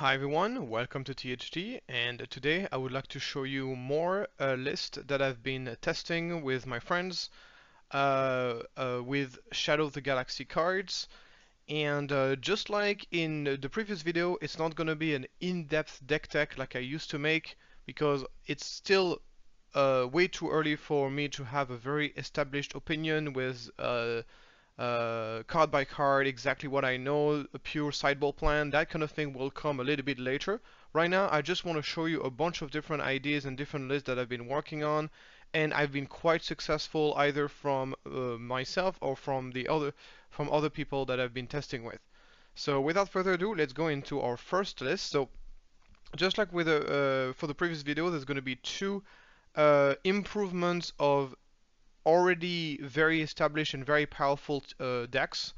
Hi everyone, welcome to THT, and today I would like to show you more list that I've been testing with my friends with Shadow of the Galaxy cards. And just like in the previous video, it's not going to be an in-depth deck tech like I used to make, because it's still way too early for me to have a very established opinion with card by card, exactly what I know, a pure sideboard plan, that kind of thing will come a little bit later. Right now, I just want to show you a bunch of different ideas and different lists that I've been working on, and I've been quite successful either from myself or from other people that I've been testing with. So without further ado, let's go into our first list. So just like with for the previous video, there's going to be two improvements of already very established and very powerful decks,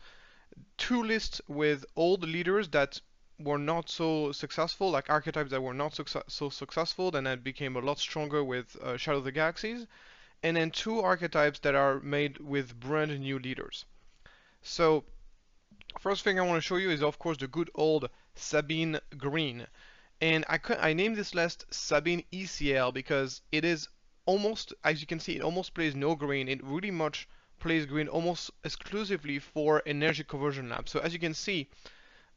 two lists with old leaders that were not so successful, like archetypes that were not so successful, then that became a lot stronger with Shadow of the Galaxies, and then two archetypes that are made with brand new leaders. So, first thing I want to show you is, of course, the good old Sabine Green. And I named this list Sabine ECL because it is almost, as you can see, it almost plays no green. It really much plays green almost exclusively for energy conversion lab. So as you can see,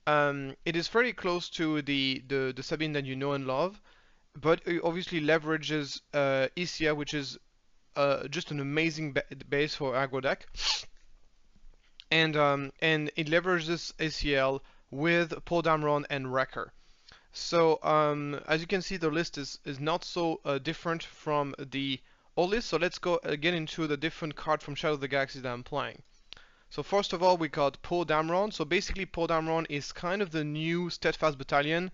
it is very close to the Sabine that you know and love, but it obviously leverages ECL, which is just an amazing base for aggro deck, and it leverages ACL with Podamron and Wrecker. So as you can see, the list is not so different from the old list. So let's go get into the different cards from Shadow of the Galaxy that I'm playing. So first of all, we got Podamron. So basically, Podamron is kind of the new Steadfast Battalion.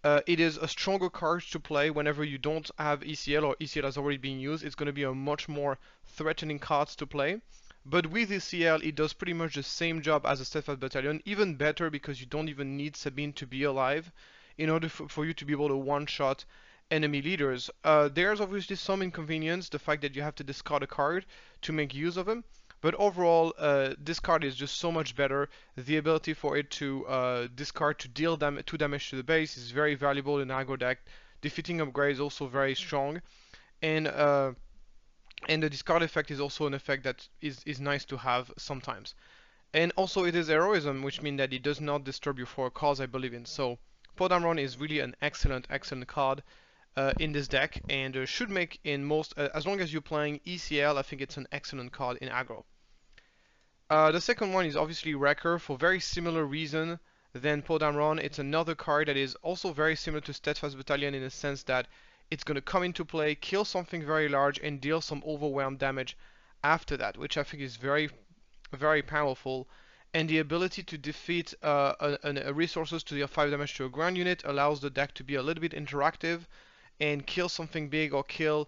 It is a stronger card to play whenever you don't have ECL or ECL has already been used. It's going to be a much more threatening card to play. But with ECL, it does pretty much the same job as a Steadfast Battalion, even better because you don't even need Sabine to be alive in order for you to be able to one-shot enemy leaders. There's obviously some inconvenience, the fact that you have to discard a card to make use of them, but overall, this card is just so much better. The ability for it to discard to deal 2 damage to the base is very valuable in aggro deck. Defeating upgrade is also very strong, and the discard effect is also an effect that is nice to have sometimes. And also it is heroism, which means that it does not disturb you for a cause I believe in. So Podamron is really an excellent card in this deck, and should make in most, as long as you're playing ECL, I think it's an excellent card in aggro. The second one is obviously Wrecker for very similar reason than Podamron. It's another card that is also very similar to Steadfast Battalion in the sense that it's going to come into play, kill something very large, and deal some overwhelm damage after that, which I think is very, very powerful. And the ability to defeat resources to deal 5 damage to a ground unit allows the deck to be a little bit interactive and kill something big or kill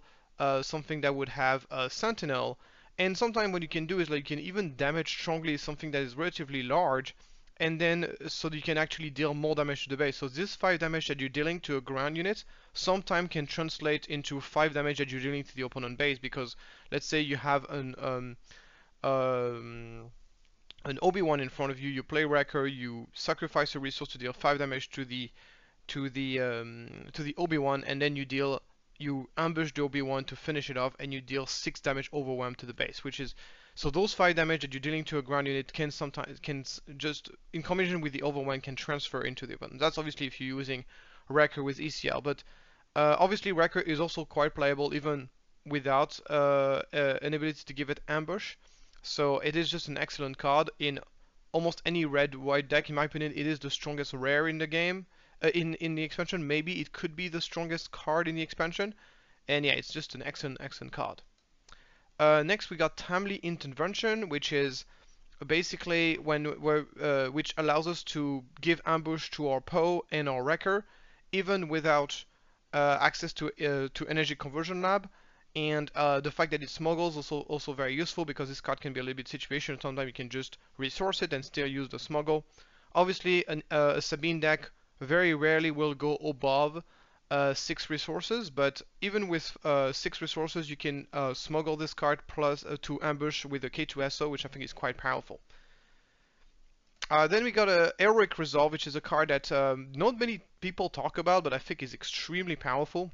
something that would have a Sentinel. And sometimes what you can do is like you can even damage strongly something that is relatively large, and then so that you can actually deal more damage to the base. So this 5 damage that you're dealing to a ground unit sometimes can translate into 5 damage that you're dealing to the opponent base, because let's say you have an Obi-Wan in front of you, you play Wrecker, you sacrifice a resource to deal 5 damage to the Obi-Wan, and then you ambush the Obi-Wan to finish it off, and you deal 6 damage overwhelm to the base, which is, so those 5 damage that you're dealing to a ground unit can just in combination with the overwhelm can transfer into the opponent. That's obviously if you're using Wrecker with ECL, but obviously Wrecker is also quite playable even without an ability to give it ambush. So it is just an excellent card in almost any red-white deck. In my opinion, it is the strongest rare in the game. In the expansion, maybe it could be the strongest card in the expansion. And yeah, it's just an excellent card. Next, we got Timely Intervention, which is basically which allows us to give ambush to our Poe and our Wrecker, even without access to Energy Conversion Lab. And the fact that it smuggles also very useful, because this card can be a little bit situational. Sometimes you can just resource it and still use the smuggle. Obviously, a Sabine deck very rarely will go above 6 resources, but even with 6 resources, you can smuggle this card plus to ambush with a K2SO, which I think is quite powerful. Then we got a Heroic Resolve, which is a card that not many people talk about, but I think is extremely powerful.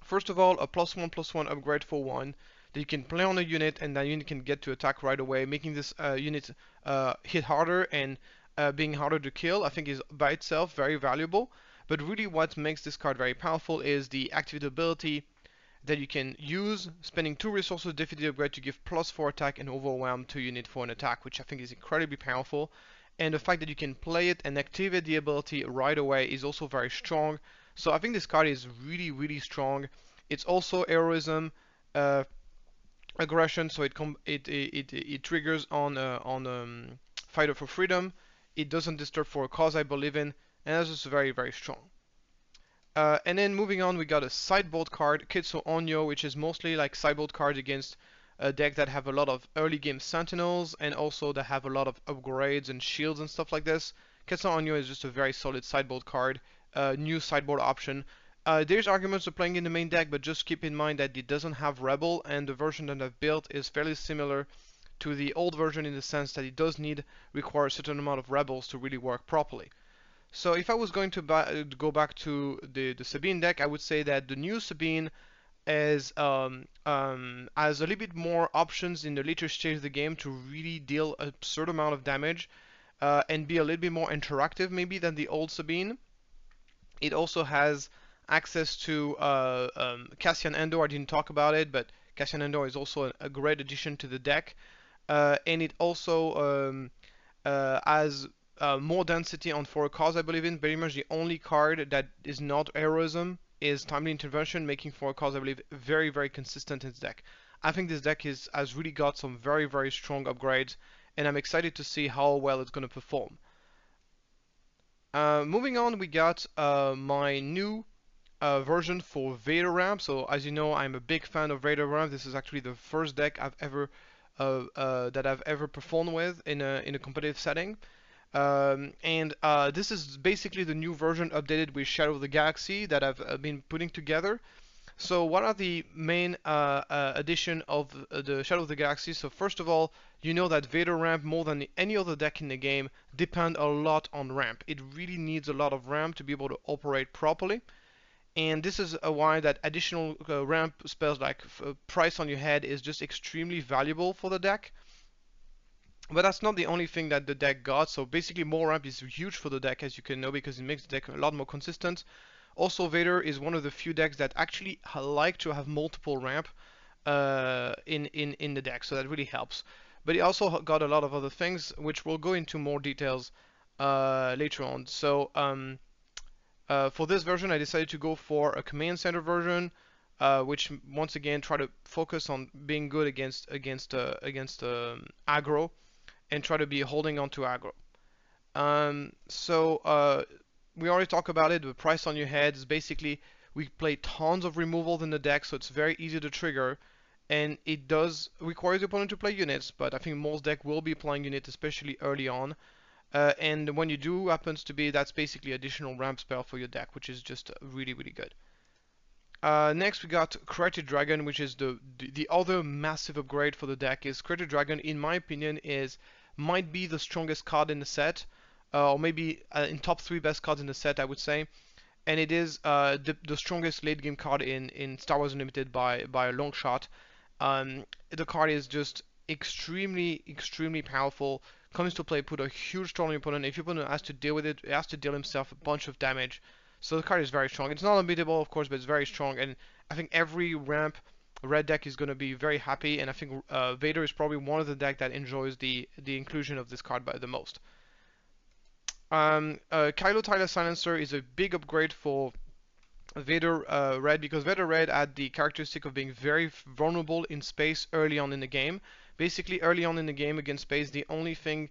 First of all, a +1/+1 upgrade for 1 that you can play on a unit, and that unit can get to attack right away, making this unit hit harder and being harder to kill. I think is by itself very valuable. But really, what makes this card very powerful is the activate ability that you can use, spending 2 resources defeat the upgrade to give +4 attack and overwhelm to unit for an attack, which I think is incredibly powerful. And the fact that you can play it and activate the ability right away is also very strong. So I think this card is really, really strong. It's also heroism, uh, aggression, so it triggers on Fighter for Freedom. It doesn't disturb for a cause I believe in, and that's just very, very strong. And then moving on, we got a sideboard card, Kitsu Onyo, which is mostly like sideboard cards against a deck that have a lot of early game sentinels and also that have a lot of upgrades and shields and stuff like this. Kitsu Onyo is just a very solid sideboard card, new sideboard option. There's arguments for playing in the main deck, but just keep in mind that it doesn't have Rebel, and the version that I've built is fairly similar to the old version in the sense that it does require a certain amount of Rebels to really work properly. So if I was going to go back to the Sabine deck, I would say that the new Sabine has a little bit more options in the later stage of the game to really deal a certain amount of damage and be a little bit more interactive maybe than the old Sabine. It also has access to Cassian Andor. I didn't talk about it, but Cassian Andor is also a great addition to the deck. And it also has more density on 4 cards, I believe in. Very much the only card that is not heroism is Timely Intervention, making 4 cards, I believe, very, very consistent in its deck. I think this deck has really got some very, very strong upgrades, and I'm excited to see how well it's going to perform. Moving on, we got my new version for Vader Ram. So as you know, I'm a big fan of Vader Ram. This is actually the first deck I've ever performed with in a competitive setting. This is basically the new version updated with Shadow of the Galaxy that I've been putting together. So what are the main addition of the Shadow of the Galaxy? So first of all, you know that Vader Ramp, more than any other deck in the game, depend a lot on ramp. It really needs a lot of ramp to be able to operate properly. And this is why that additional ramp spells like Price on Your Head is just extremely valuable for the deck. But that's not the only thing that the deck got. So basically more ramp is huge for the deck, as you can know, because it makes the deck a lot more consistent. Also, Vader is one of the few decks that actually like to have multiple ramp in the deck, so that really helps. But it also got a lot of other things, which we'll go into more details later on. So for this version, I decided to go for a command center version, which once again try to focus on being good against aggro, and try to be holding on to aggro. We already talked about it. The Price on Your Head is basically we play tons of removals in the deck, so it's very easy to trigger, and it does require the opponent to play units. But I think most deck will be playing units, especially early on. And when you do, happens to be that's basically additional ramp spell for your deck, which is just really, really good. Next we got Created Dragon, which is the other massive upgrade for the deck. Is Created Dragon, in my opinion, might be the strongest card in the set, or maybe in top 3 best cards in the set, I would say. And it is the strongest late game card in Star Wars Unlimited by a long shot. The card is just extremely powerful. Comes to play, put a huge toll on your opponent. If your opponent has to deal with it, he has to deal himself a bunch of damage. So the card is very strong. It's not unbeatable, of course, but it's very strong. And I think every ramp red deck is going to be very happy. And I think Vader is probably one of the deck that enjoys the inclusion of this card by the most. Kylo Tyler Silencer is a big upgrade for Vader Red, because Vader Red had the characteristic of being very vulnerable in space early on in the game. Basically, early on in the game against space, the only thing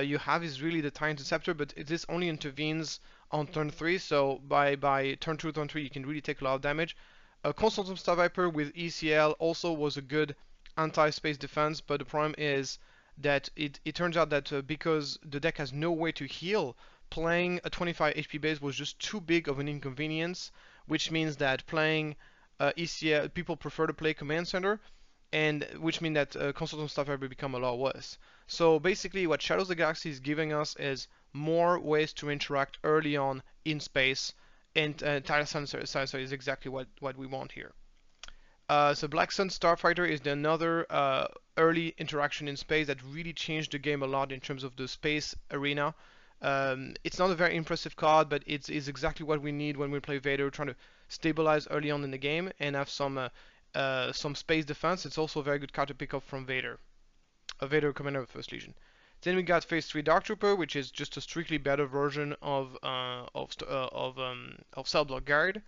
you have is really the TIE Interceptor, but this only intervenes on turn 3, so by turn 2, turn 3, you can really take a lot of damage. Constantum Star Viper with ECL also was a good anti-space defense, but the problem is that it turns out that because the deck has no way to heal, playing a 25 HP base was just too big of an inconvenience, which means that playing ECL, people prefer to play Command Center, and which means that Consultant Stuff Viper become a lot worse. So basically what Shadows of the Galaxy is giving us is more ways to interact early on in space, and Tile Sensor is exactly what we want here. So Black Sun Starfighter is another early interaction in space that really changed the game a lot in terms of the space arena. It's not a very impressive card, but it's exactly what we need when we play Vader, trying to stabilize early on in the game and have some space defense. It's also a very good card to pick up from Vader, a Vader Commander of First Legion. Then we got Phase 3 Dark Trooper, which is just a strictly better version of Cell Block Guard.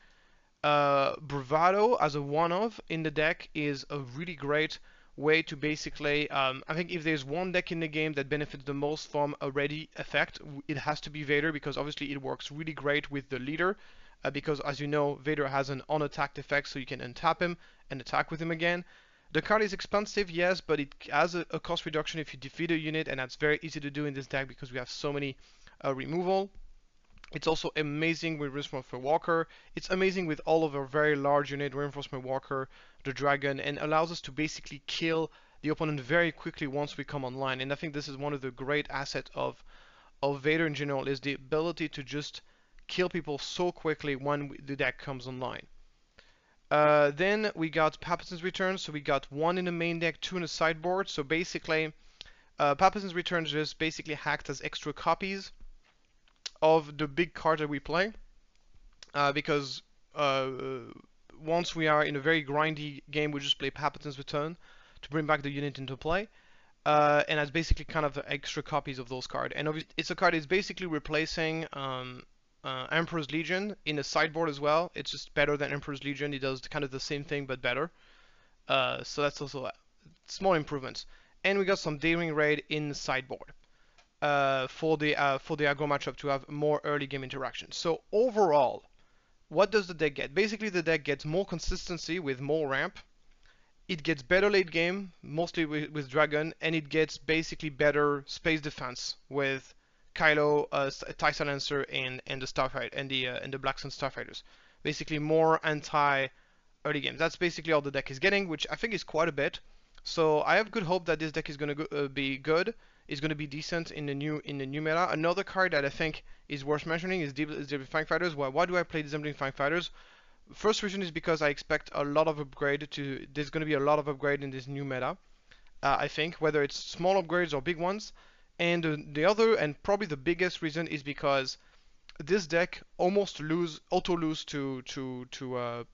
Bravado as a one-of in the deck is a really great way to basically, I think if there's one deck in the game that benefits the most from a ready effect, it has to be Vader, because obviously it works really great with the leader, because as you know, Vader has an unattacked effect, so you can untap him and attack with him again. The card is expensive, yes, but it has a cost reduction if you defeat a unit, and that's very easy to do in this deck because we have so many removal. It's also amazing with Reinforcement Walker. It's amazing with all of our very large unit, Reinforcement Walker, the Dragon, and allows us to basically kill the opponent very quickly once we come online. And I think this is one of the great assets of Vader in general, is the ability to just kill people so quickly when the deck comes online. Then we got Palpatine's Return, so we got one in the main deck, two in the sideboard. So basically, Palpatine's Return just basically acts as extra copies of the big card that we play, because once we are in a very grindy game, we just play Palpatine's Return to bring back the unit into play, and that's basically kind of the extra copies of those cards. And obviously, it's a card that's basically replacing Emperor's Legion in the sideboard as well. It's just better than Emperor's Legion. It does kind of the same thing but better. So that's also small improvements. And we got some Daring Raid in the sideboard for the aggro matchup to have more early game interaction. So overall, what does the deck get? Basically, the deck gets more consistency with more ramp. It gets better late game, mostly with Dragon, and it gets basically better space defense with Kylo, TIE Silencer, and the Starfighter and the Black Sun Starfighters. Basically, more anti early game. That's basically all the deck is getting, which I think is quite a bit. So I have good hope that this deck is going to be good. Is going to be decent in the new meta. Another card that I think is worth mentioning is Disembodied Fang Fighters. Why do I play Disembodied Fang Fighters? First reason is because I expect a lot of upgrade to. There's going to be a lot of upgrade in this new meta. I think, whether it's small upgrades or big ones. And the other and probably the biggest reason is because this deck almost auto lose to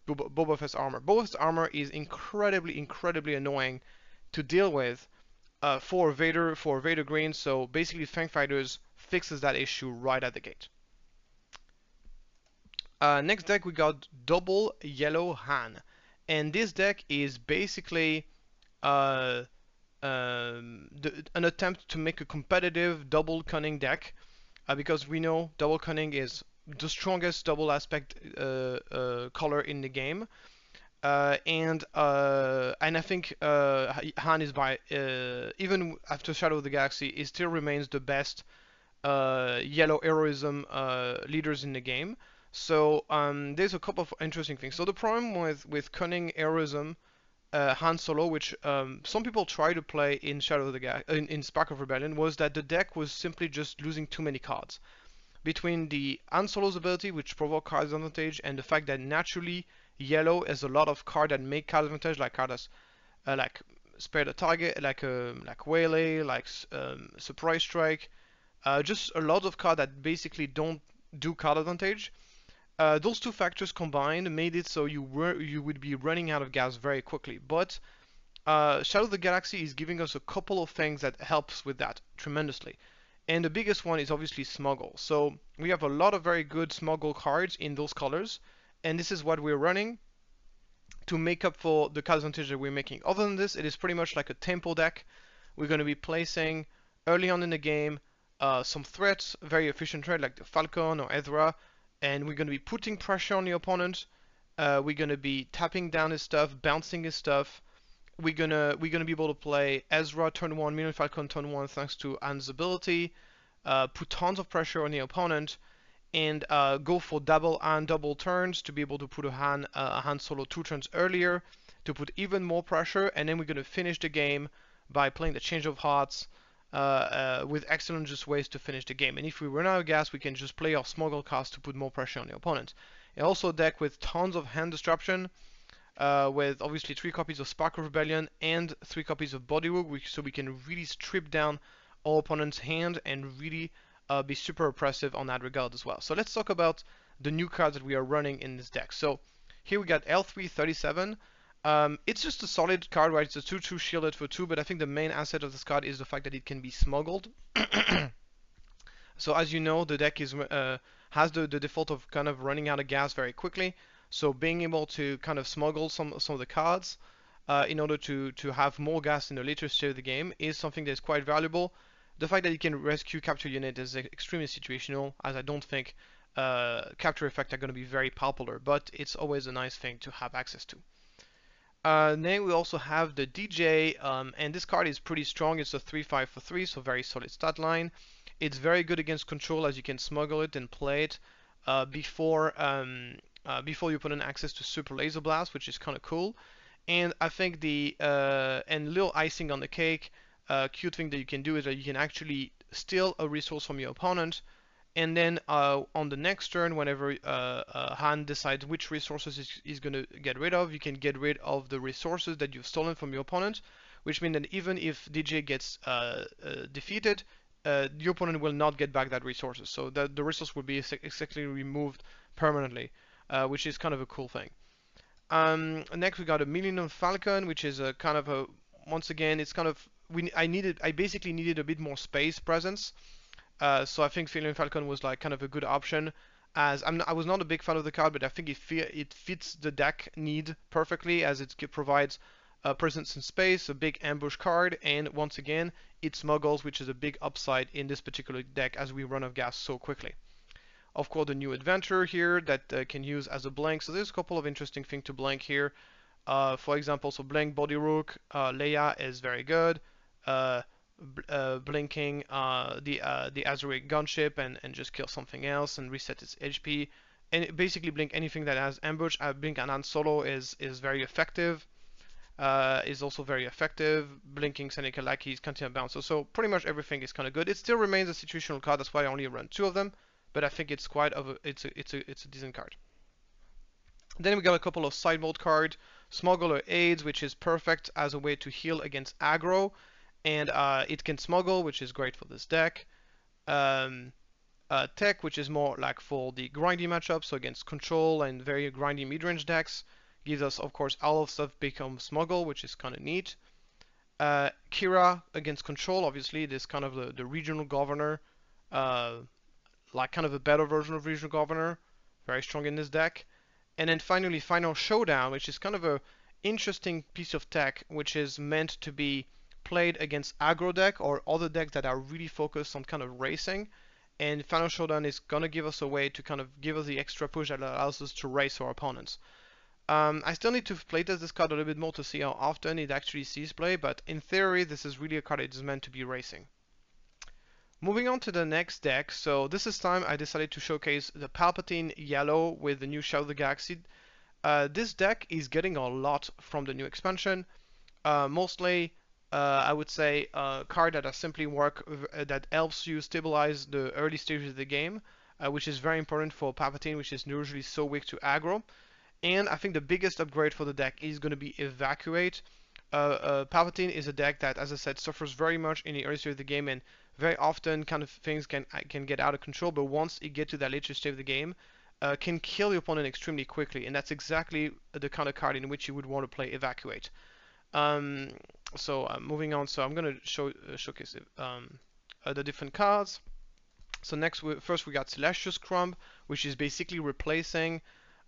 Boba Fett's armor. Boba Fett's armor is incredibly annoying to deal with for Vader Green. So basically, Fang Fighters fixes that issue right at the gate. Next deck we got Double Yellow Han, and this deck is basically an attempt to make a competitive double cunning deck, because we know double cunning is the strongest double aspect color in the game. And I think Han is by even after Shadow of the Galaxy, it still remains the best yellow heroism leaders in the game. So there's a couple of interesting things. So the problem with cunning heroism Han Solo, which some people try to play in Shadow of the in Spark of Rebellion, was that the deck was simply just losing too many cards. Between the Han Solo's ability, which provoke card advantage, and the fact that naturally yellow has a lot of cards that make card advantage, like cards like spare the target, like Waylay, like Surprise Strike, just a lot of cards that basically don't do card advantage. Those two factors combined made it so you would be running out of gas very quickly. But Shadow of the Galaxy is giving us a couple of things that helps with that tremendously. And the biggest one is obviously Smuggle. So we have a lot of very good Smuggle cards in those colors, and this is what we're running to make up for the card advantage that we're making. Other than this, it is pretty much like a tempo deck. We're going to be placing early on in the game some threats, very efficient threat like the Falcon or Ezra, and we're going to be putting pressure on the opponent. We're going to be tapping down his stuff, bouncing his stuff. We're gonna be able to play Ezra turn 1, Millennium Falcon turn 1 thanks to Han's ability, put tons of pressure on the opponent, and go for double Han double turns to be able to put a Han Solo 2 turns earlier to put even more pressure, and then we're gonna finish the game by playing the Change of Hearts, with excellent just ways to finish the game. And if we run out of gas, we can just play our smuggle cost to put more pressure on the opponent. And also a deck with tons of hand disruption, with obviously 3 copies of Spark of Rebellion and 3 copies of Body Rogue, so we can really strip down our opponent's hand and really be super oppressive on that regard as well. So let's talk about the new cards that we are running in this deck. So here we got L337. It's just a solid card, right? It's a 2/2 shielded for 2, but I think the main asset of this card is the fact that it can be smuggled. So as you know, the deck has the default of kind of running out of gas very quickly. So being able to kind of smuggle some of the cards in order to have more gas in the later stage of the game is something that's quite valuable. The fact that you can rescue capture unit is extremely situational, as I don't think capture effects are going to be very popular, but it's always a nice thing to have access to. Then we also have the DJ, and this card is pretty strong. It's a 3/5 for 3, so very solid stat line. It's very good against control, as you can smuggle it and play it before your opponent access to Super Laser Blast, which is kind of cool. And I think and little icing on the cake, cute thing that you can do is that you can actually steal a resource from your opponent, and then on the next turn, whenever Han decides which resources he's going to get rid of, you can get rid of the resources that you've stolen from your opponent, which means that even if DJ gets defeated, your opponent will not get back that resources. So the resource will be exactly removed permanently, which is kind of a cool thing. Next we got a Millennium Falcon, which is a kind of a, once again, it's kind of, I basically needed a bit more space presence. So I think Millennium Falcon was like kind of a good option, as I was not a big fan of the card, but I think it fits the deck need perfectly, as it provides presence in space, a big ambush card, and once again it smuggles, which is a big upside in this particular deck as we run out of gas so quickly. Of course, the new adventure here that can use as a blank. So there's a couple of interesting things to blank here. For example, so blank Body Rook, Leia is very good. Blinking the Azuric gunship and just kill something else and reset its HP, and basically blink anything that has ambush. Blink an Han Solo is very effective. Is also very effective. Blinking Seneca Lackey's Continent Bouncer. So pretty much everything is kind of good. It still remains a situational card. That's why I only run 2 of them, but I think it's quite it's a decent card. Then we got a couple of sideboard cards. Smuggler Aids, which is perfect as a way to heal against aggro. And it can smuggle, which is great for this deck. Tech, which is more like for the grindy matchup, so against control and very grindy midrange decks, gives us, of course, all of stuff become smuggle, which is kind of neat. Kira against control, obviously, this kind of the regional governor, like kind of a better version of regional governor, very strong in this deck. And then finally, Final Showdown, which is kind of a interesting piece of tech, which is meant to be played against aggro deck or other decks that are really focused on kind of racing, and Final Showdown is gonna give us a way to kind of give us the extra push that allows us to race our opponents. I still need to playtest this card a little bit more to see how often it actually sees play, but in theory this is really a card that is meant to be racing. Moving on to the next deck, so this is time I decided to showcase the Palatine Yellow with the new Shadow of the Galaxy. This deck is getting a lot from the new expansion, mostly I would say a card that simply work that helps you stabilize the early stages of the game, which is very important for Palatine, which is usually so weak to aggro. And I think the biggest upgrade for the deck is going to be Evacuate. Palatine is a deck that, as I said, suffers very much in the early stage of the game, and very often kind of things can get out of control. But once it gets to that later stage of the game, can kill your opponent extremely quickly, and that's exactly the kind of card in which you would want to play Evacuate. Moving on, so I'm gonna showcase the different cards. So first we got Celestial Crumb, which is basically replacing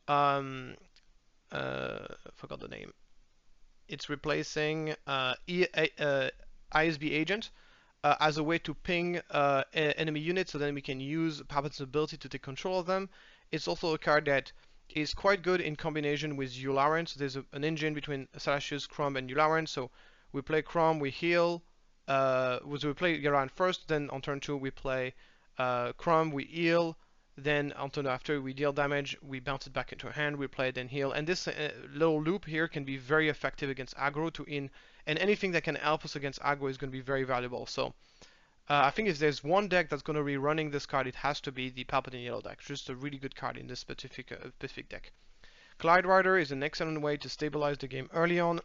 forgot the name. It's replacing ISB Agent as a way to ping enemy units, so then we can use Palpatine's ability to take control of them. It's also a card that is quite good in combination with Yularen. So there's an engine between Celestius, Crumb, and Yularen. So we play Crumb, we heal. We play Yularen first, then on turn 2 we play Crumb, we heal. Then on turn after we deal damage, we bounce it back into our hand, we play, then heal. And this little loop here can be very effective against aggro and anything that can help us against aggro is going to be very valuable. So I think if there's one deck that's going to be running this card, it has to be the Palatine Yellow deck. Just a really good card in this specific deck. Glide Rider is an excellent way to stabilize the game early on.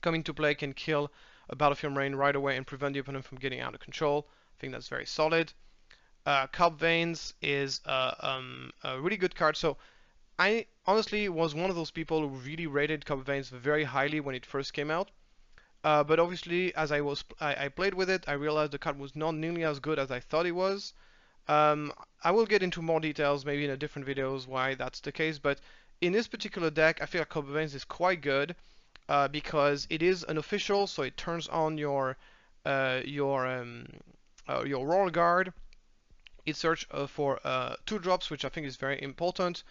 Coming to play can kill a Battlefield Marine right away and prevent the opponent from getting out of control. I think that's very solid. Carp Veins is a really good card. So I honestly was one of those people who really rated Carp Veins very highly when it first came out. But obviously, as I played with it, I realized the card was not nearly as good as I thought it was. I will get into more details maybe in a different videos why that's the case, but in this particular deck, I feel like Copper Veins is quite good because it is unofficial, so it turns on your Royal Guard. It searches for 2 drops, which I think is very important.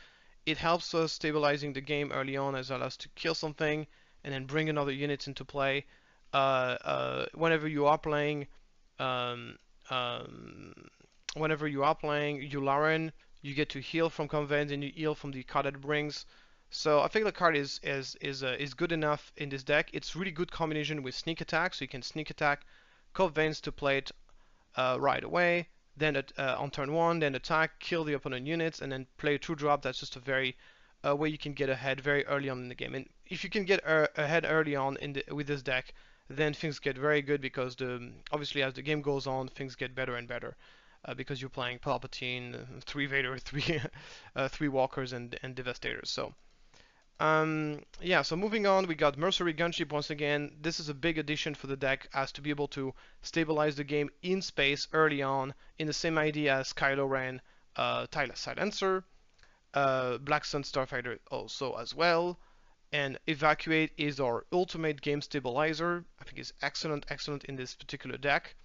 It helps us stabilizing the game early on, as well as to kill something and then bring another unit into play. Whenever you are playing um, um, whenever you are playing Yularen, you get to heal from Convent and you heal from the card that it brings. So I think the card is good enough in this deck. It's really good combination with sneak attack, so you can sneak attack Convents to play it right away. Then on turn 1, then attack, kill the opponent units, and then play a 2-drop. That's just a very way you can get ahead very early on in the game. And if you can get ahead early on with this deck, then things get very good because obviously as the game goes on, things get better and better. Because you're playing Palpatine, 3 Vader, 3 3 Walkers, and Devastators. So yeah, so moving on, we got Mercenary Gunship once again. This is a big addition for the deck as to be able to stabilize the game in space early on, in the same idea as Kylo Ren, Tireless Silencer, Black Sun Starfighter also as well, and Evacuate is our ultimate game stabilizer. I think it's excellent in this particular deck.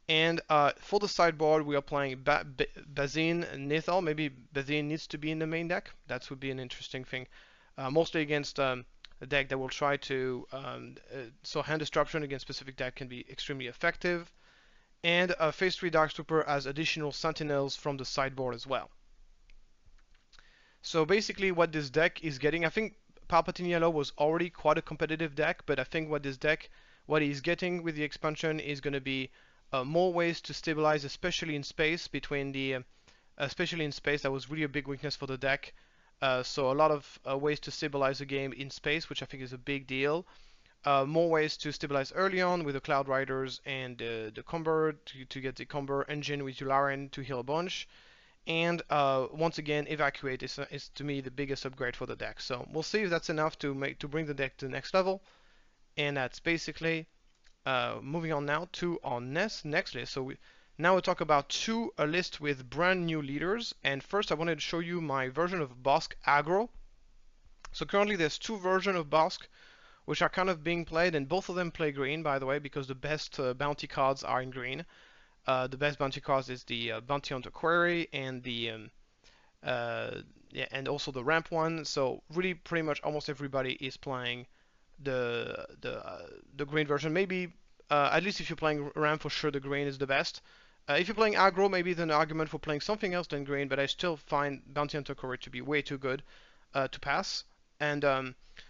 And for the sideboard, we are playing Bazine and Nithal. Maybe Bazine needs to be in the main deck. That would be an interesting thing. Mostly against a deck that will try to... so hand disruption against specific deck can be extremely effective. And Phase 3 Darktrooper as additional sentinels from the sideboard as well. So basically what this deck is getting... I think Palatine Yellow was already quite a competitive deck, but I think what he's getting with the expansion is going to be more ways to stabilize, especially in space. Especially in space, that was really a big weakness for the deck. So a lot of ways to stabilize the game in space, which I think is a big deal. More ways to stabilize early on with the Cloud Riders and the Comber to get the Comber engine with Yularen to heal a bunch. And once again, Evacuate is to me the biggest upgrade for the deck. So we'll see if that's enough to bring the deck to the next level. And that's basically moving on now to our next list. So now we'll talk about a list with brand new leaders. And first I wanted to show you my version of Bosque Aggro. So currently there's 2 versions of Bosque which are kind of being played, and both of them play green, by the way, because the best bounty cards are in green. The best bounty cards is the Bounty Hunter Quarry and the yeah, and also the ramp one. So really pretty much almost everybody is playing the green version. Maybe at least if you're playing Ram, for sure the green is the best. If you're playing aggro, maybe there's an argument for playing something else than green, but I still find Bounty Hunter Courage to be way too good to pass. And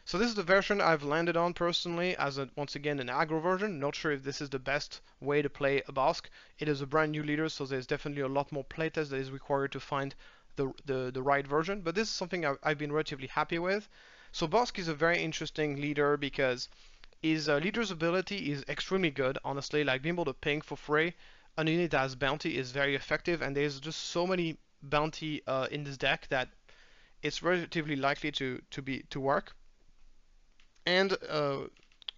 so this is the version I've landed on personally as once again an aggro version. Not sure if this is the best way to play a Bosque. It is a brand new leader, so there's definitely a lot more playtest that is required to find the right version. But this is something I've been relatively happy with. So Bosque is a very interesting leader because his leader's ability is extremely good, honestly. Like being able to ping for free a unit that has bounty is very effective, and there's just so many bounty in this deck that it's relatively likely to work. And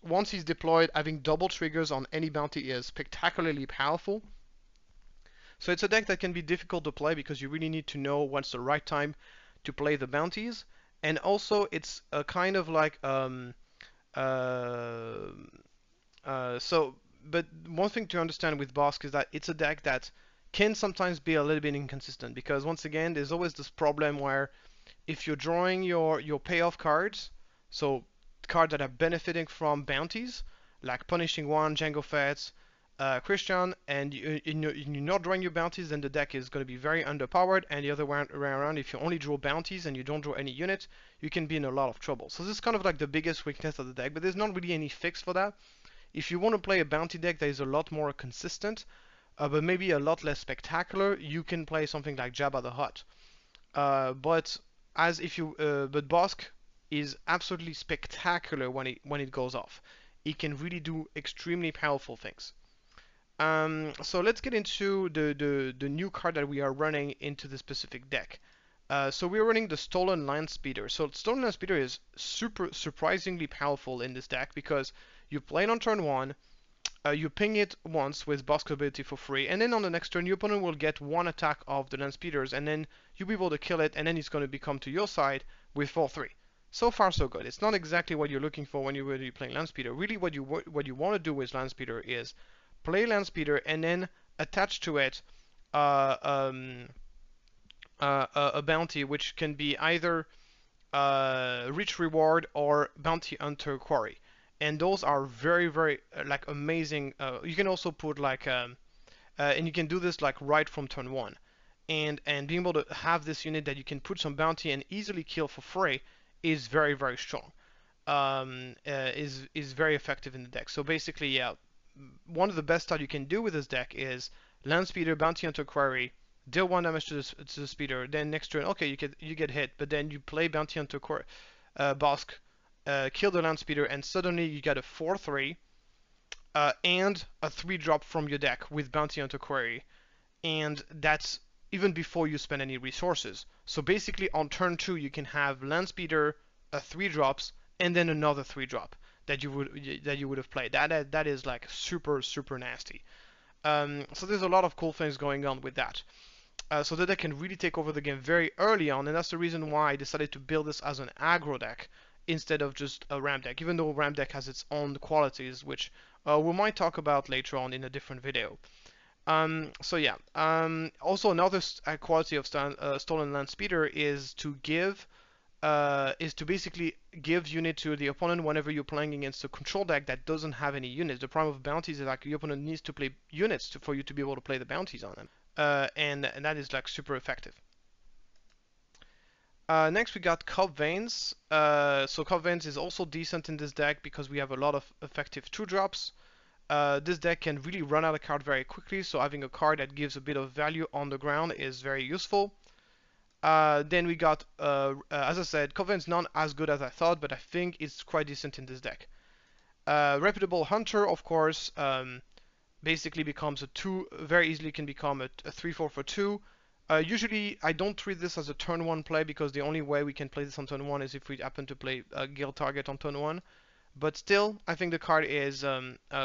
once he's deployed, having double triggers on any bounty is spectacularly powerful. So it's a deck that can be difficult to play because you really need to know what's the right time to play the bounties. And also it's a kind of like but one thing to understand with Bosque is that it's a deck that can sometimes be a little bit inconsistent, because once again there's always this problem where if you're drawing your payoff cards, so cards that are benefiting from bounties like Punishing One, Jango Fett, Christian, and you're not drawing your bounties, then the deck is going to be very underpowered. And the other way around, if you only draw bounties and you don't draw any units, you can be in a lot of trouble. So this is kind of like the biggest weakness of the deck, but there's not really any fix for that. If you want to play a bounty deck that is a lot more consistent, but maybe a lot less spectacular, you can play something like Jabba the Hutt. But as if you but Bosque is absolutely spectacular when it goes off. It can really do extremely powerful things. So let's get into the new card that we are running into the specific deck. So we're running the Stolen Land Speeder. So Stolen Land Speeder is surprisingly powerful in this deck because you play it on turn 1, you ping it once with Bosque ability for free, and then on the next turn your opponent will get one attack of the Land Speeders, and then you'll be able to kill it, and then it's going to become to your side with 4/3. So far so good. It's not exactly what you're looking for when you're playing Land Speeder. Really what you want to do with Land Speeder is play Land Speeder and then attach to it uh, um, a bounty which can be either Rich Reward or Bounty Hunter Quarry. And those are very like amazing. You can also put like and you can do this like right from turn 1. And being able to have this unit that you can put some bounty and easily kill for free is very strong. Is very effective in the deck. So basically, yeah, one of the best stuff you can do with this deck is Land Speeder, Bounty Hunter Quarry, deal 1 damage to the speeder. Then next turn, okay, you get hit, but then you play Bounty Hunter Bosque, kill the Land Speeder, and suddenly you get a 4/3 and a 3-drop from your deck with Bounty Hunter Quarry, and that's even before you spend any resources. So basically, on turn 2, you can have Land Speeder, 3 drops, and then another 3-drop that you would have played. That is like super nasty. So there's a lot of cool things going on with that. So the deck can really take over the game very early on, and that's the reason why I decided to build this as an aggro deck instead of just a ram deck, even though ram deck has its own qualities, which we might talk about later on in a different video. So yeah, also another quality of Stolen Land Speeder is to basically give unit to the opponent whenever you're playing against a control deck that doesn't have any units. The problem of bounties is like your opponent needs to play units for you to be able to play the bounties on them, and that is like super effective. Next we got Cop Veins. So Cop Veins is also decent in this deck because we have a lot of effective 2-drops. This deck can really run out a card very quickly, so having a card that gives a bit of value on the ground is very useful. Then we got, as I said, Covenant's not as good as I thought, but I think it's quite decent in this deck. Reputable Hunter, of course, basically becomes a 2, very easily can become a 3/4 for 2. Usually, I don't treat this as a turn 1 play because the only way we can play this on turn 1 is if we happen to play a Guild Target on turn 1. But still, I think the card is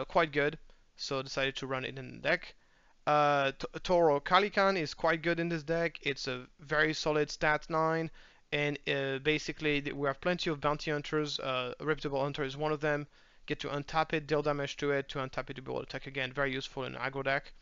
quite good, so I decided to run it in the deck. Thorrk Calican is quite good in this deck. It's a very solid stat 9, and basically we have plenty of bounty hunters. Reputable Hunter is one of them. Get to untap it, deal damage to it, to untap it to be able to attack again. Very useful in an aggro deck.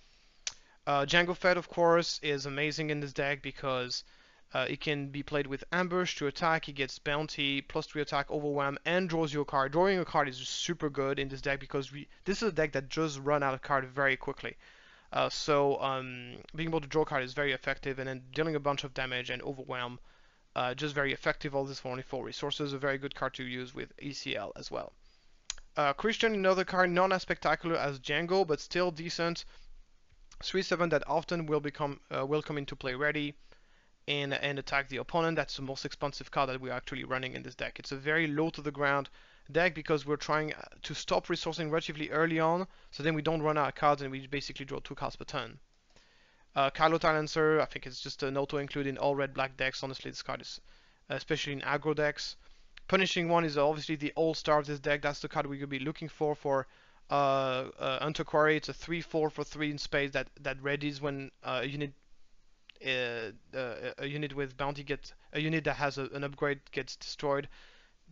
Django Fed, of course, is amazing in this deck because it can be played with Ambush to attack. He gets Bounty, +3 attack, Overwhelm, and draws you a card. Drawing a card is super good in this deck because this is a deck that just run out of card very quickly. So being able to draw a card is very effective, and then dealing a bunch of damage and Overwhelm, just very effective. All this for only 4 resources. A very good card to use with ECL as well. Christian, another card, not as spectacular as Django, but still decent. 3/7 that often will come into play ready and attack the opponent. That's the most expensive card that we're actually running in this deck. It's a very low to the ground deck because we're trying to stop resourcing relatively early on, so then we don't run out of cards and we basically draw 2 cards per turn. Kylo Silencer, I think it's just an auto include in all red-black decks. Honestly, this card is especially in aggro decks. Punishing One is obviously the all-star of this deck. That's the card we could be looking for Hunter Quarry. It's a 3/4 for 3 in space that readies when a unit with bounty gets a unit that has an upgrade gets destroyed.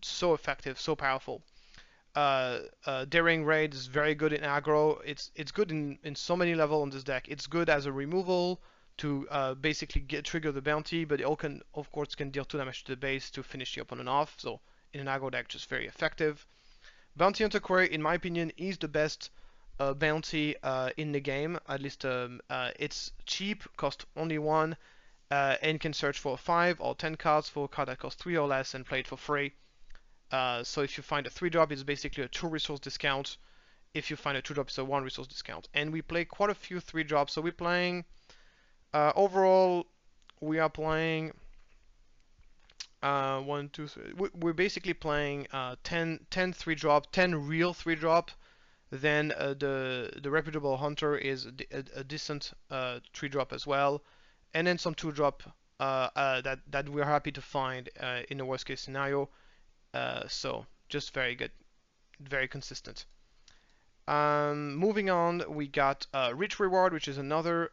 So effective, so powerful. Daring Raid is very good in aggro. It's good in so many levels on this deck. It's good as a removal to basically trigger the bounty, but it all can, of course, can deal 2 damage to the base to finish the opponent off. So in an aggro deck, just very effective. Bounty Hunter Quarry, in my opinion, is the best bounty in the game. At least it's cheap, costs only 1, and can search for 5 or 10 cards for a card that costs 3 or less and play it for free. So if you find a 3-drop, it's basically a 2 resource discount. if you find a 2-drop, it's a 1 resource discount. And we play quite a few 3-drops, so we're playing, overall, we are playing 1, 2, 3. We're basically playing 10 3-drop, 10 real 3-drop. Then the reputable hunter is a decent 3-drop as well, and then some 2-drop that we're happy to find in the worst case scenario. So just very good, very consistent. Moving on, we got rich reward, which is another.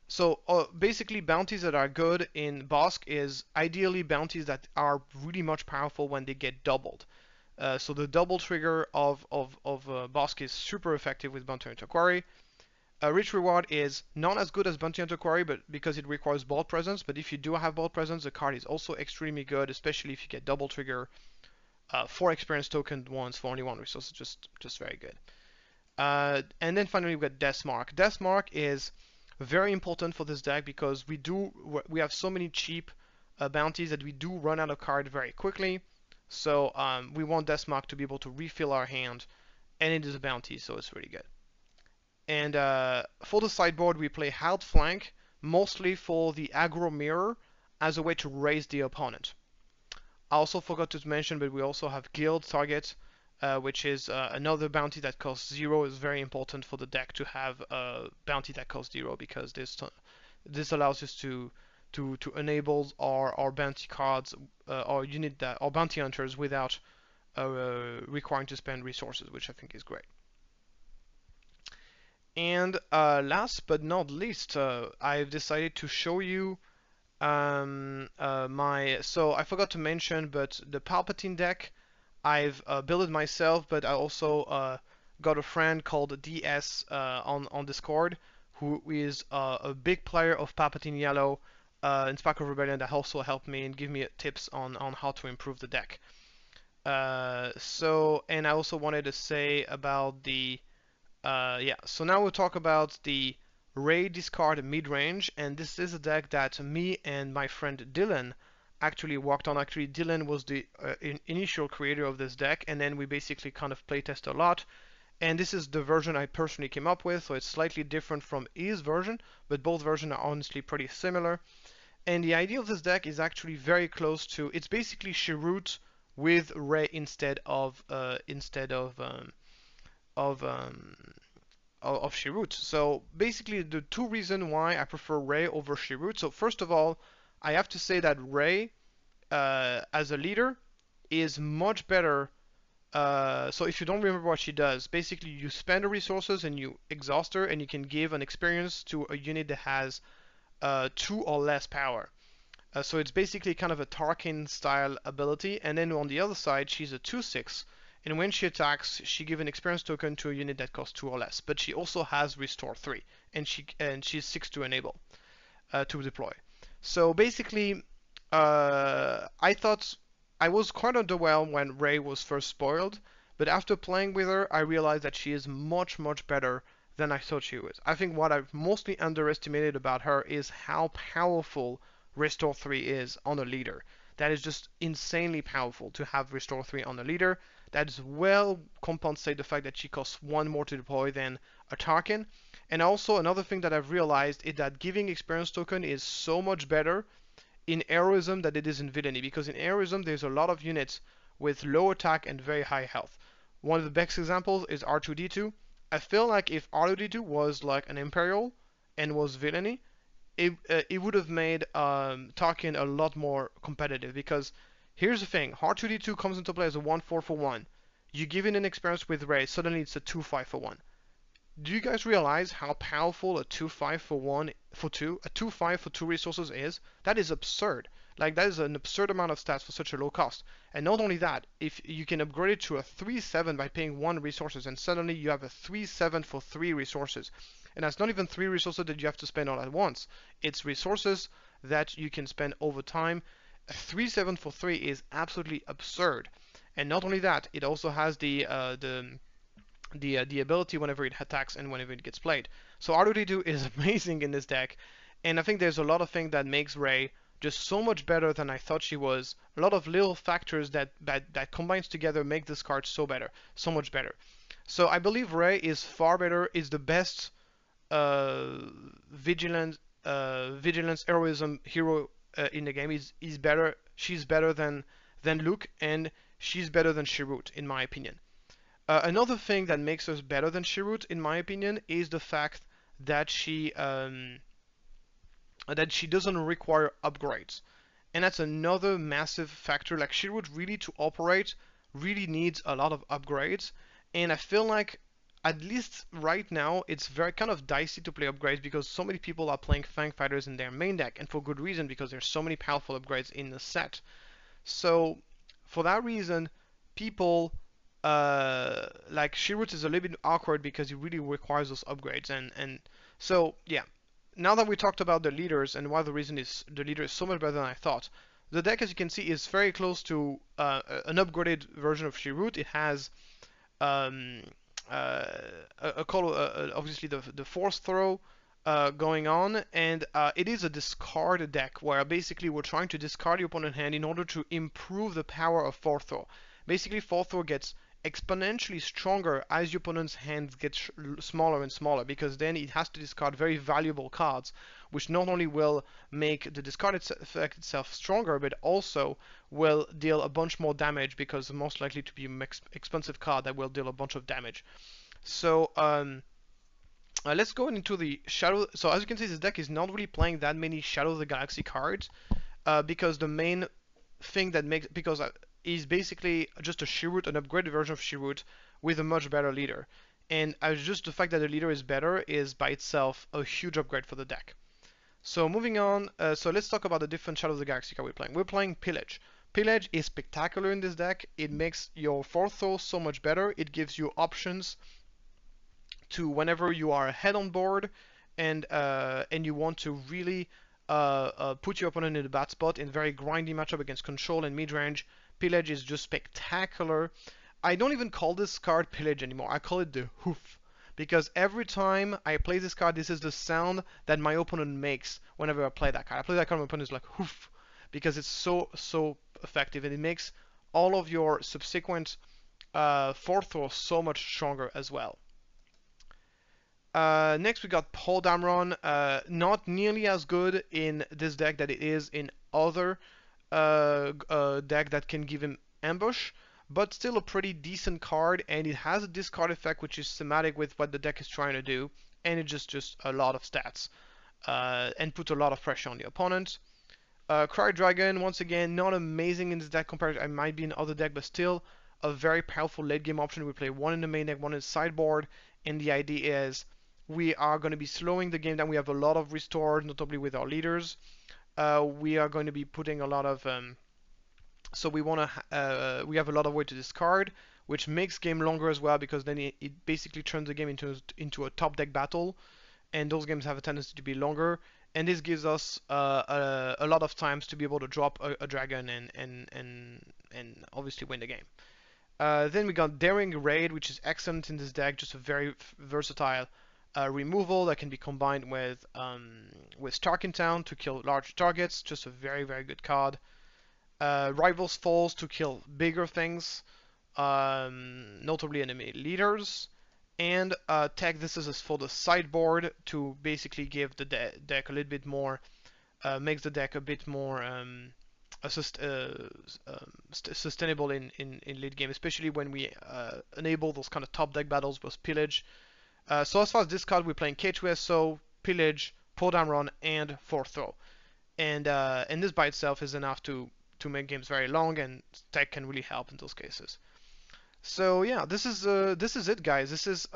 So basically, bounties that are good in Bosque is ideally bounties that are really much powerful when they get doubled. So the double trigger of Bosque is super effective with Bounty Hunter Quarry. Rich Reward is not as good as Bounty Hunter Quarry, but because it requires Bolt Presence. But if you do have Bolt Presence, the card is also extremely good, especially if you get double trigger. 4 experience token once for only 1 resource, just very good. And then finally we got Death Mark. Death Mark is very important for this deck because we have so many cheap bounties that we do run out of card very quickly. So we want Death Mark to be able to refill our hand, and it is a bounty, so it's really good. And for the sideboard, we play Outflank, mostly for the aggro mirror as a way to raise the opponent. I also forgot to mention, but we also have Guild Target, which is another bounty that costs 0. Is very important for the deck to have a bounty that costs 0 because this allows us to enable our bounty cards or unit that or bounty hunters without requiring to spend resources, which I think is great. And last but not least, I've decided to show you so I forgot to mention, but the Palpatine deck I've built it myself, but I also got a friend called DS on Discord who is a big player of Palatine Yellow in Spark of Rebellion that also helped me and give me tips on how to improve the deck. And I also wanted to say about the so now we'll talk about the Ray Discard Midrange, and this is a deck that me and my friend Dylan actually worked on. Actually, Dylan was the initial creator of this deck, and then we basically kind of playtest a lot. And this is the version I personally came up with, so it's slightly different from his version, but both versions are honestly pretty similar. And the idea of this deck is actually very close to, it's basically Chirrut with Ray instead of Chirrut. So basically the two reasons why I prefer Ray over Chirrut. So first of all, I have to say that Ray as a leader is much better. So if you don't remember what she does, basically you spend the resources and you exhaust her, and you can give an experience to a unit that has 2 or less power. So it's basically kind of a Tarkin style ability. And then on the other side, she's a 2/6. And when she attacks, she gives an experience token to a unit that costs 2 or less. But she also has Restore 3, and she's 6 to enable to deploy. So basically, I thought I was quite underwhelmed when Ray was first spoiled, but after playing with her, I realized that she is much better than I thought she was. I think what I've mostly underestimated about her is how powerful Restore 3 is on a leader. That is just insanely powerful to have Restore 3 on a leader. That is well compensate the fact that she costs 1 more to deploy than a Tarkin. And also another thing that I've realized is that giving experience token is so much better in heroism than it is in villainy, because in heroism there's a lot of units with low attack and very high health. One of the best examples is R2D2. I feel like if R2D2 was like an Imperial and was villainy, it would have made Tarkin a lot more competitive, because here's the thing, R2D2 comes into play as a 1/4 for 1. You give it an experience with Ray, suddenly it's a 2/5 for 1. Do you guys realize how powerful a 2/5 for 1 for 2, a 2/5 for 2 resources is? That is absurd. Like, that is an absurd amount of stats for such a low cost. And not only that, if you can upgrade it to a 3/7 by paying 1 resources, and suddenly you have a 3/7 for 3 resources. And that's not even 3 resources that you have to spend all at once. It's resources that you can spend over time. A 3/7 for 3 is absolutely absurd. And not only that, it also has the ability whenever it attacks and whenever it gets played. So R2D2 is amazing in this deck, and I think there's a lot of things that makes Ray just so much better than I thought she was. A lot of little factors that combines together make this card so much better. So I believe Ray is far better, is the best uh, vigilant, vigilance heroism hero in the game. Is better. She's better than Luke, and she's better than Chirrut, in my opinion. Another thing that makes us better than Chirrut, in my opinion, is the fact that she doesn't require upgrades, and that's another massive factor. Like Chirrut really to operate really needs a lot of upgrades, and I feel like at least right now it's very kind of dicey to play upgrades because so many people are playing Fang Fighters in their main deck, and for good reason because there's so many powerful upgrades in the set. So for that reason, people like Chirrut is a little bit awkward because it really requires those upgrades, and so yeah. Now that we talked about the leaders and why the reason is the leader is so much better than I thought, the deck, as you can see, is very close to an upgraded version of Chirrut. It has um, uh, obviously the force throw going on, and it is a discard deck where basically we're trying to discard your opponent's hand in order to improve the power of force throw. Basically, force throw gets exponentially stronger as your opponent's hands get smaller and smaller, because then it has to discard very valuable cards, which not only will make the discard effect itself stronger, but also will deal a bunch more damage because most likely to be an expensive card that will deal a bunch of damage. So let's go into the Shadow. So as you can see, this deck is not really playing that many Shadow of the Galaxy cards because the main thing that makes because is basically just a Chirrut, an upgraded version of Chirrut with a much better leader. And just the fact that the leader is better is by itself a huge upgrade for the deck. So moving on, so let's talk about the different Shadow of the Galaxy card we're playing. We're playing Pillage. Pillage is spectacular in this deck. It makes your fourth throw so much better. It gives you options to whenever you are ahead on board and you want to really put your opponent in a bad spot in very grindy matchup against control and midrange. Pillage is just spectacular. I don't even call this card Pillage anymore. I call it the Hoof. Because every time I play this card, this is the sound that my opponent makes whenever I play that card. I play that card, my opponent is like Hoof. Because it's so effective, and it makes all of your subsequent fourth throws so much stronger as well. Next we got Poledameron, not nearly as good in this deck that it is in other deck that can give him ambush, but still a pretty decent card, and it has a discard effect which is thematic with what the deck is trying to do, and it just a lot of stats and put a lot of pressure on the opponent. Cry Dragon, once again, not amazing in this deck compared to it might be in other deck, but still a very powerful late game option. We play one in the main deck, one in the sideboard, and the idea is we are going to be slowing the game down. We have a lot of restores, notably with our leaders. We are going to be putting a lot of so we have a lot of way to discard, which makes game longer as well, because then it basically turns the game into a top deck battle, and those games have a tendency to be longer. And this gives us a lot of times to be able to drop a dragon and obviously win the game. Then we got Daring Raid, which is excellent in this deck, just a very versatile removal that can be combined with Stark in Town to kill large targets, just a very good card. Rivals Falls to kill bigger things, notably enemy leaders. And Tech This is for the sideboard to basically give the deck a little bit more, makes the deck a bit more sustainable in late game, especially when we enable those kind of top deck battles with Pillage. So as far as this card, we're playing K2SO, Pillage, Poledameron, and Fourth Throw. And this by itself is enough to make games very long, and tech can really help in those cases. So yeah, this is it, guys. This is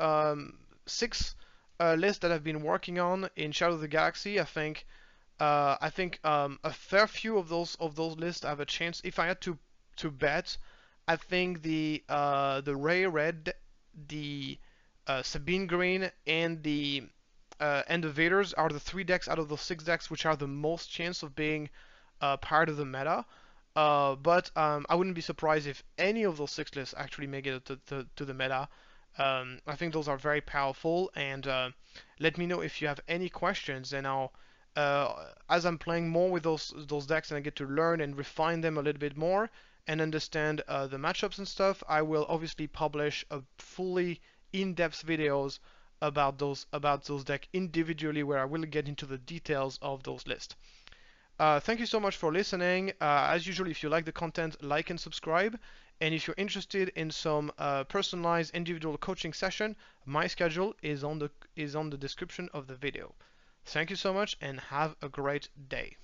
6 lists that I've been working on in Shadow of the Galaxy. I think a fair few of those lists have a chance. If I had to bet, I think the Ray Red, the Sabine Green, and the Vaders are the 3 decks out of those 6 decks which are the most chance of being part of the meta. But I wouldn't be surprised if any of those 6 lists actually make it to the meta. I think those are very powerful, and let me know if you have any questions, and I'll as I'm playing more with those decks and I get to learn and refine them a little bit more and understand the matchups and stuff, I will obviously publish a fully in-depth videos about those decks individually, where I will get into the details of those lists. Thank you so much for listening. As usual, if you like the content, like and subscribe. And if you're interested in some personalized individual coaching session, my schedule is on the description of the video. Thank you so much and have a great day.